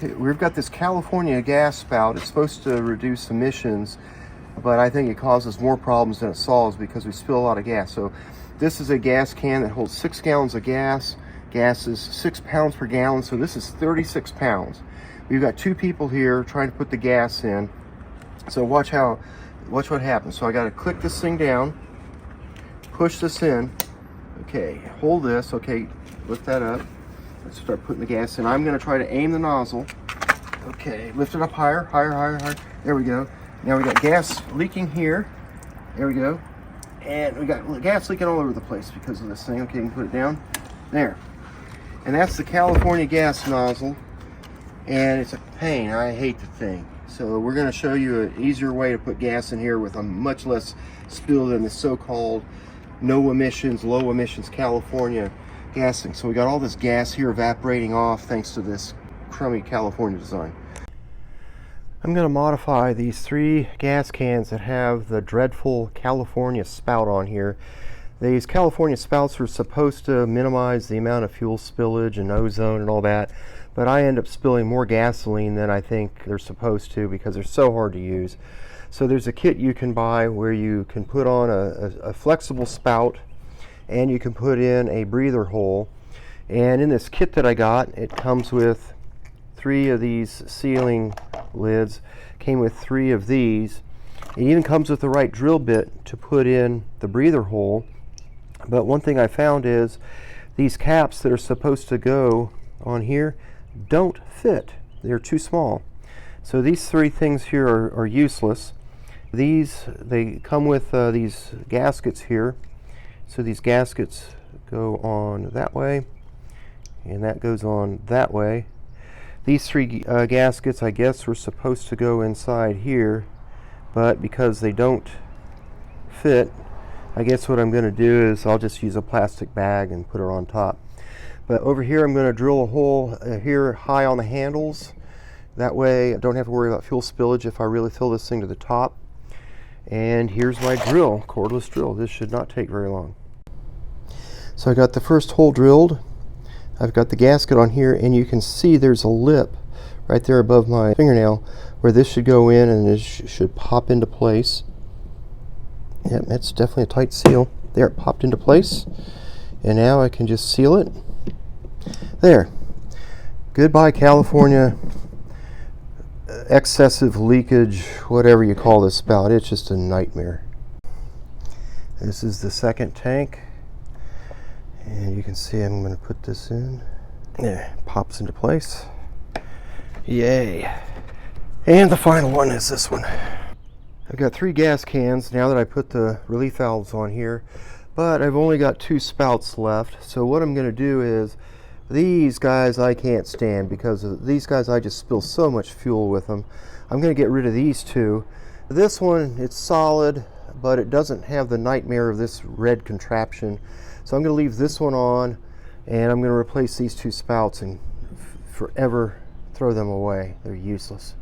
We've got this California gas spout. It's supposed to reduce emissions, but I think it causes more problems than it solves because we spill a lot of gas. So this is a gas can that holds 6 gallons of gas. Gas is 6 pounds per gallon, so this is 36 pounds. We've got 2 people here trying to put the gas in. So watch what happens. So I got to click this thing down, push this in. Okay, hold this. Okay, lift that up. Let's start putting the gas in. I'm going to try to aim the nozzle. Okay, lift it up higher, higher, higher, higher. There we go. Now we got gas leaking here. There we go. And we got gas leaking all over the place because of this thing. Okay, you can put it down. There. And that's the California gas nozzle. And it's a pain. I hate the thing. So we're going to show you an easier way to put gas in here with a much less spill than the so-called no emissions, low emissions California gassing. So we got all this gas here evaporating off thanks to this crummy California design. I'm going to modify these 3 gas cans that have the dreadful California spout on here. These California spouts are supposed to minimize the amount of fuel spillage and ozone and all that, but I end up spilling more gasoline than I think they're supposed to because they're so hard to use. So there's a kit you can buy where you can put on a flexible spout, and you can put in a breather hole. And in this kit that I got, it comes with 3 of these sealing lids, came with 3 of these. It even comes with the right drill bit to put in the breather hole. But one thing I found is these caps that are supposed to go on here don't fit. They're too small. So these 3 things here are useless. They come with these gaskets here. So these gaskets go on that way, and that goes on that way. These 3 gaskets, I guess, were supposed to go inside here, but because they don't fit, I guess what I'm going to do is I'll just use a plastic bag and put it on top. But over here I'm going to drill a hole here high on the handles. That way I don't have to worry about fuel spillage if I really fill this thing to the top. And here's my drill, cordless drill. This should not take very long. So I got the first hole drilled. I've got the gasket on here, and you can see there's a lip right there above my fingernail where this should go in, and this should pop into place. Yep, that's definitely a tight seal. There, it popped into place. And now I can just seal it. There. Goodbye, California excessive leakage, whatever you call this spout. It's just a nightmare. This is the second tank. And you can see I'm going to put this in. There, pops into place. Yay. And the final one is this one. I've got 3 gas cans now that I put the relief valves on here, but I've only got 2 spouts left. So what I'm going to do is, these guys I can't stand because these guys I just spill so much fuel with them. I'm going to get rid of these 2. This one, it's solid, but it doesn't have the nightmare of this red contraption. So I'm going to leave this one on, and I'm going to replace these 2 spouts and forever throw them away. They're useless.